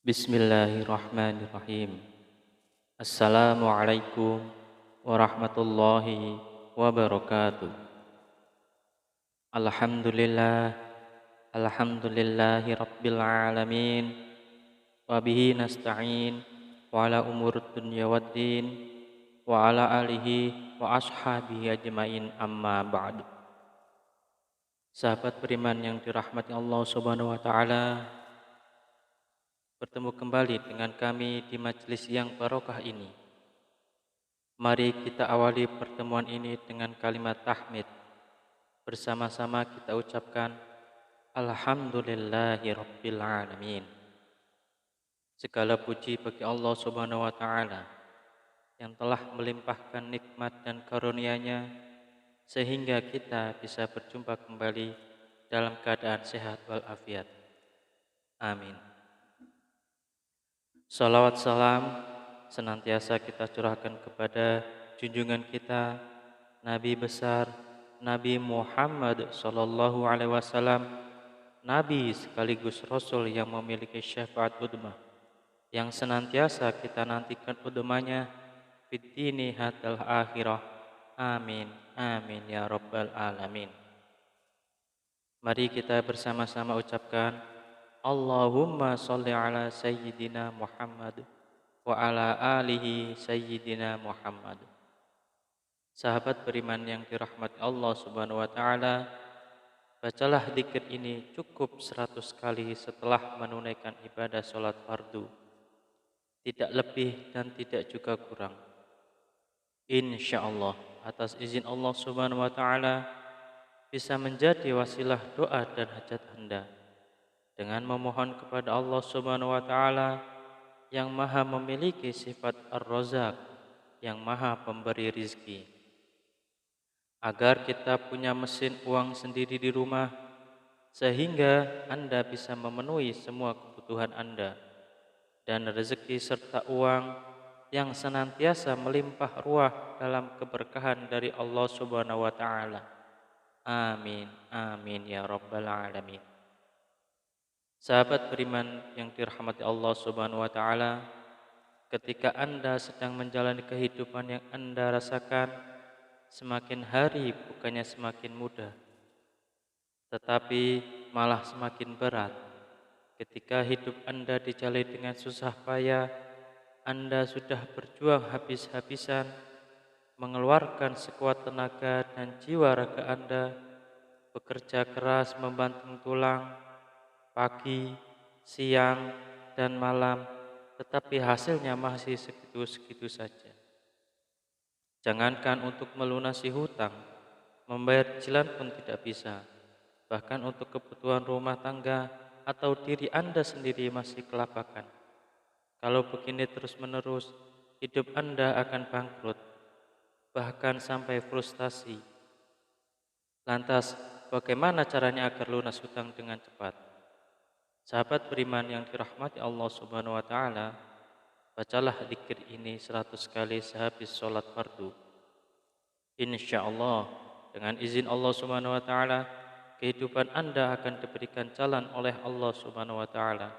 Bismillahirrahmanirrahim. Assalamualaikum warahmatullahi wabarakatuh. Alhamdulillah, alhamdulillahi rabbil alamin. Wa bihi nasta'in wa ala umur dunya waddin wa ala alihi wa ashabihi ajmain amma ba'du. Sahabat beriman yang dirahmati Allah Subhanahu wa taala, bertemu kembali dengan kami di majelis yang barokah ini. Mari kita awali pertemuan ini dengan kalimat tahmid. Bersama-sama kita ucapkan Alhamdulillahi Rabbil Alamin. Segala puji bagi Allah Subhanahu wa taala yang telah melimpahkan nikmat dan karunia-Nya sehingga kita bisa berjumpa kembali dalam keadaan sehat walafiat. Amin. Salawat salam senantiasa kita curahkan kepada junjungan kita Nabi besar Nabi Muhammad sallallahu alaihi wasallam, Nabi sekaligus Rasul yang memiliki syafaat udmah, yang senantiasa kita nantikan udmahnya fid dini hatal akhirah. Amin, amin ya rabbal alamin. Mari kita bersama-sama ucapkan Allahumma sholli ala sayyidina Muhammad wa ala alihi sayyidina Muhammad. Sahabat beriman yang dirahmati Allah Subhanahu wa taala, bacalah zikir ini cukup 100 kali setelah menunaikan ibadah salat fardu. Tidak lebih dan tidak juga kurang. Insyaallah atas izin Allah Subhanahu wa taala bisa menjadi wasilah doa dan hajat Anda dengan memohon kepada Allah Subhanahu wa taala yang Maha memiliki sifat Ar-Razzaq, yang Maha pemberi rizki, agar kita punya mesin uang sendiri di rumah sehingga Anda bisa memenuhi semua kebutuhan Anda, dan rezeki serta uang yang senantiasa melimpah ruah dalam keberkahan dari Allah Subhanahu wa taala. Amin, amin ya rabbal alamin. Sahabat beriman yang dirahmati Allah Subhanahu wa taala, ketika Anda sedang menjalani kehidupan yang Anda rasakan semakin hari bukannya semakin mudah, tetapi malah semakin berat. Ketika hidup Anda dijalani dengan susah payah, Anda sudah berjuang habis-habisan, mengeluarkan sekuat tenaga dan jiwa raga Anda, bekerja keras membanting tulang, pagi, siang, dan malam, tetapi hasilnya masih segitu-segitu saja. Jangankan untuk melunasi hutang, membayar cicilan pun tidak bisa. Bahkan untuk kebutuhan rumah tangga atau diri Anda sendiri masih kelabakan. Kalau begini terus-menerus, hidup Anda akan bangkrut, bahkan sampai frustasi. Lantas, bagaimana caranya agar lunas hutang dengan cepat? Sahabat beriman yang dirahmati Allah Subhanahu wa taala, bacalah zikir ini 100 kali sehabis sholat fardu. Insyaallah dengan izin Allah Subhanahu wa taala, kehidupan Anda akan diberikan jalan oleh Allah Subhanahu wa taala.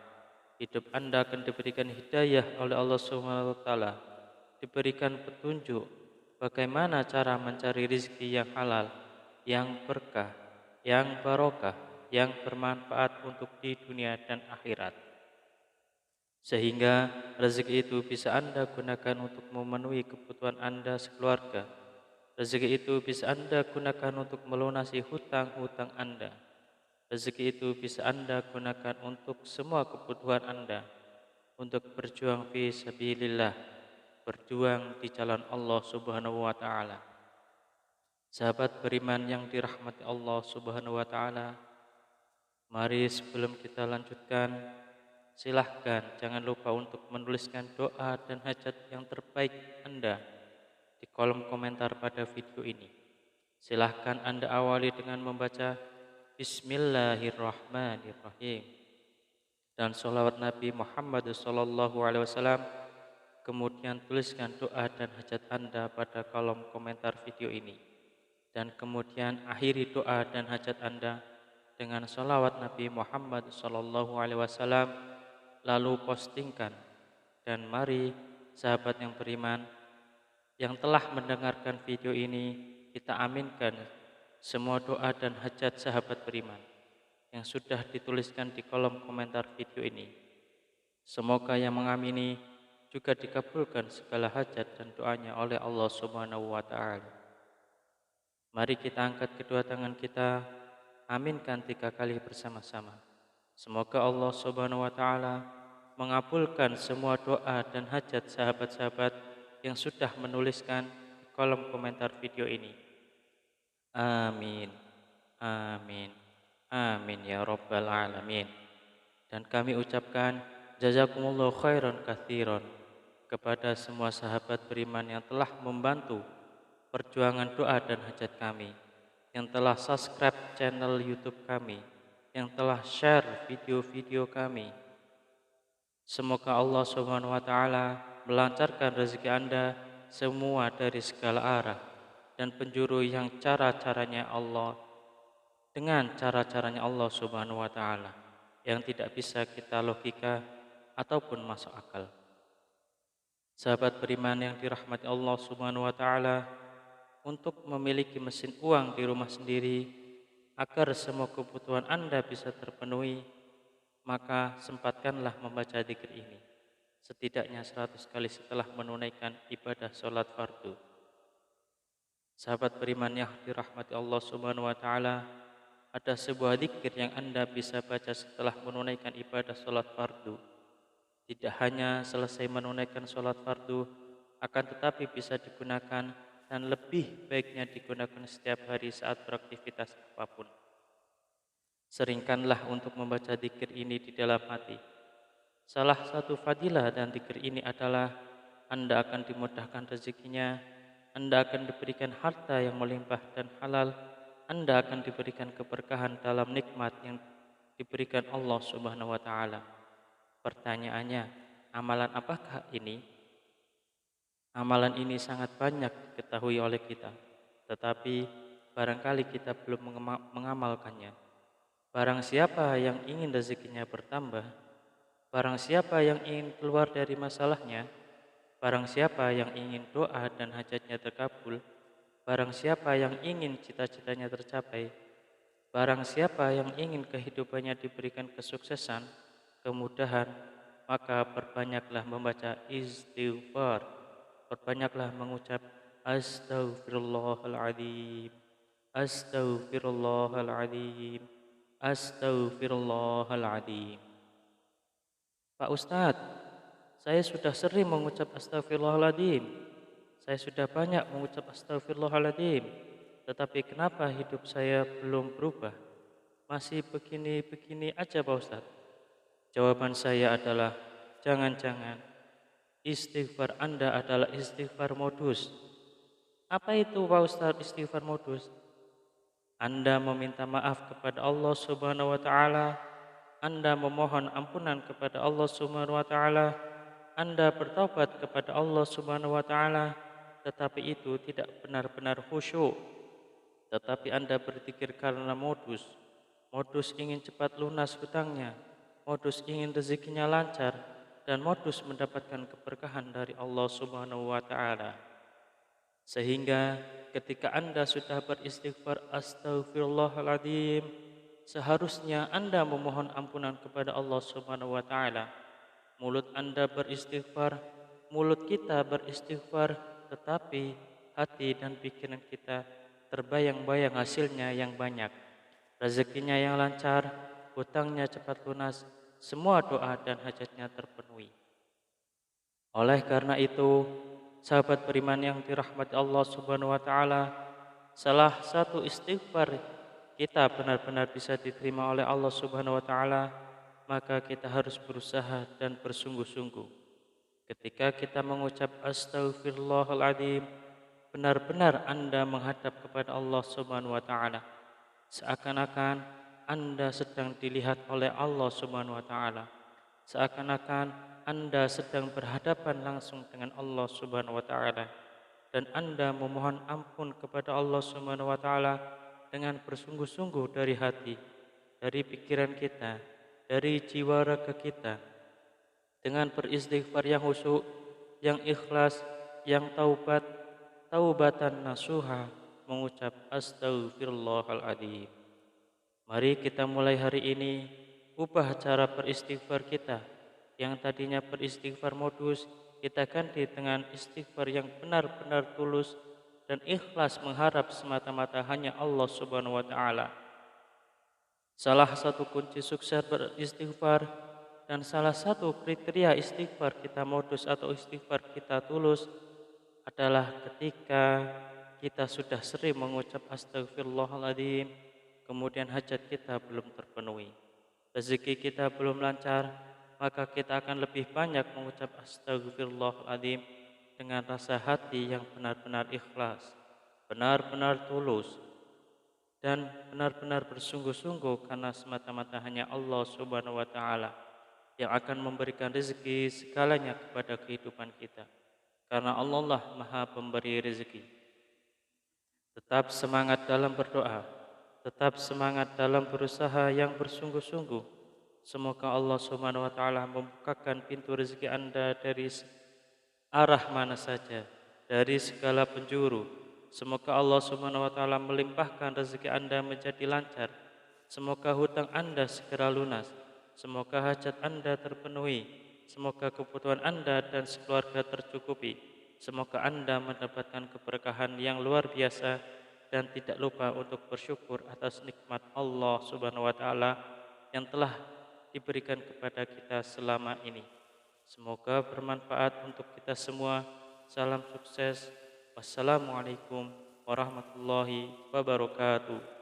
Hidup Anda akan diberikan hidayah oleh Allah Subhanahu wa taala. Diberikan petunjuk bagaimana cara mencari rezeki yang halal, yang berkah, yang barokah, yang bermanfaat untuk di dunia dan akhirat. Sehingga rezeki itu bisa Anda gunakan untuk memenuhi kebutuhan Anda sekeluarga. Rezeki itu bisa Anda gunakan untuk melunasi hutang-hutang Anda. Rezeki itu bisa Anda gunakan untuk semua kebutuhan Anda, untuk berjuang fi sabilillah, berjuang di jalan Allah Subhanahu wa taala. Sahabat beriman yang dirahmati Allah Subhanahu wa taala, mari sebelum kita lanjutkan, silahkan jangan lupa untuk menuliskan doa dan hajat yang terbaik Anda di kolom komentar pada video ini. Silahkan Anda awali dengan membaca Bismillahirrahmanirrahim dan sholawat Nabi Muhammad SAW. Kemudian tuliskan doa dan hajat Anda pada kolom komentar video ini. Dan kemudian akhiri doa dan hajat Anda dengan sholawat Nabi Muhammad SAW lalu postingkan. Dan mari sahabat yang beriman yang telah mendengarkan video ini, kita aminkan semua doa dan hajat sahabat beriman yang sudah dituliskan di kolom komentar video ini. Semoga yang mengamini juga dikabulkan segala hajat dan doanya oleh Allah Subhanahu wa taala. Mari kita angkat kedua tangan kita, aminkan 3 kali bersama-sama. Semoga Allah Subhanahu wa taala mengabulkan semua doa dan hajat sahabat-sahabat yang sudah menuliskan di kolom komentar video ini. Amin. Amin. Amin ya rabbal alamin. Dan kami ucapkan jazakumullahu khairan katsiran kepada semua sahabat beriman yang telah membantu perjuangan doa dan hajat kami, yang telah subscribe channel YouTube kami, yang telah share video-video kami. Semoga Allah Subhanahu wa taala melancarkan rezeki Anda semua dari segala arah dan penjuru yang cara-caranya Allah dengan cara-caranya Allah Subhanahu wa taala yang tidak bisa kita logika ataupun masuk akal. Sahabat beriman yang dirahmati Allah Subhanahu wa taala, untuk memiliki mesin uang di rumah sendiri agar semua kebutuhan Anda bisa terpenuhi, maka sempatkanlah membaca dzikir ini setidaknya 100 kali setelah menunaikan ibadah sholat fardu. Sahabat beriman yang dirahmati Allah Subhanahu wa taala, ada sebuah dzikir yang Anda bisa baca setelah menunaikan ibadah sholat fardu. Tidak hanya selesai menunaikan sholat fardu, akan tetapi bisa digunakan dan lebih baiknya digunakan setiap hari saat beraktivitas apapun. Seringkanlah untuk membaca dzikir ini di dalam hati. Salah satu fadilah dan dzikir ini adalah Anda akan dimudahkan rezekinya, Anda akan diberikan harta yang melimpah dan halal, Anda akan diberikan keberkahan dalam nikmat yang diberikan Allah Subhanahu wa taala. Pertanyaannya, amalan apakah ini? Amalan ini sangat banyak diketahui oleh kita, tetapi barangkali kita belum mengamalkannya. Barang siapa yang ingin rezekinya bertambah, barang siapa yang ingin keluar dari masalahnya, barang siapa yang ingin doa dan hajatnya terkabul, barang siapa yang ingin cita-citanya tercapai, barang siapa yang ingin kehidupannya diberikan kesuksesan, kemudahan, maka perbanyaklah membaca istighfar, perbanyaklah mengucap astaghfirullahaladzim, astaghfirullahaladzim, astaghfirullahaladzim. Pak Ustadz, saya sudah sering mengucap astaghfirullahaladzim. Saya sudah banyak mengucap astaghfirullahaladzim. Tetapi kenapa hidup saya belum berubah? Masih begini-begini aja Pak Ustadz. Jawaban saya adalah, jangan-jangan istighfar Anda adalah istighfar modus. Apa itu Pak Ustadz istighfar modus? Anda meminta maaf kepada Allah Subhanahu wa taala, Anda memohon ampunan kepada Allah Subhanahu wa taala, Anda bertaubat kepada Allah Subhanahu wa taala, tetapi itu tidak benar-benar khusyuk. Tetapi Anda berzikir karena modus ingin cepat lunas hutangnya, modus ingin rezekinya lancar, dan modus mendapatkan keberkahan dari Allah Subhanahu wa taala. Sehingga ketika Anda sudah beristighfar astaghfirullahaladzim, seharusnya Anda memohon ampunan kepada Allah Subhanahu wa taala. Mulut Anda beristighfar, mulut kita beristighfar, tetapi hati dan pikiran kita terbayang-bayang hasilnya yang banyak, rezekinya yang lancar, hutangnya cepat lunas, semua doa dan hajatnya terpenuhi. Oleh karena itu, sahabat beriman yang dirahmati Allah Subhanahu wa taala, salah satu istighfar kita benar-benar bisa diterima oleh Allah Subhanahu wa taala, maka kita harus berusaha dan bersungguh-sungguh. Ketika kita mengucap astaghfirullahaladzim, benar-benar Anda menghadap kepada Allah Subhanahu wa taala, seakan-akan Anda sedang dilihat oleh Allah Subhanahu wa taala, seakan-akan Anda sedang berhadapan langsung dengan Allah Subhanahu wa taala, dan Anda memohon ampun kepada Allah Subhanahu wa taala dengan bersungguh-sungguh dari hati, dari pikiran kita, dari jiwa raga kita. dengan beristighfar yang khusyuk, yang ikhlas, yang taubatan nasuha, mengucap astaghfirullahaladzim. Mari kita mulai hari ini ubah cara beristighfar kita. Yang tadinya beristighfar modus, kita ganti dengan istighfar yang benar-benar tulus dan ikhlas mengharap semata-mata hanya Allah Subhanahu wa taala. Salah satu kunci sukses beristighfar dan salah satu kriteria istighfar kita modus atau istighfar kita tulus adalah ketika kita sudah sering mengucap astagfirullahaladzim, kemudian hajat kita belum terpenuhi, rezeki kita belum lancar, maka kita akan lebih banyak mengucap astagfirullahaladzim dengan rasa hati yang benar-benar ikhlas, benar-benar tulus, dan benar-benar bersungguh-sungguh karena semata-mata hanya Allah Subhanahu wa taala yang akan memberikan rezeki segalanya kepada kehidupan kita. Karena Allah lah Maha Pemberi rezeki. Tetap semangat dalam berdoa, tetap semangat dalam berusaha yang bersungguh-sungguh. Semoga Allah Subhanahu wa taala membukakan pintu rezeki Anda dari arah mana saja, dari segala penjuru. Semoga Allah Subhanahu wa taala melimpahkan rezeki Anda menjadi lancar. Semoga hutang Anda segera lunas. Semoga hajat Anda terpenuhi. Semoga kebutuhan Anda dan sekeluarga tercukupi. Semoga Anda mendapatkan keberkahan yang luar biasa dan tidak lupa untuk bersyukur atas nikmat Allah Subhanahu wa taala yang telah diberikan kepada kita selama ini. Semoga bermanfaat untuk kita semua. Salam sukses. Wassalamualaikum warahmatullahi wabarakatuh.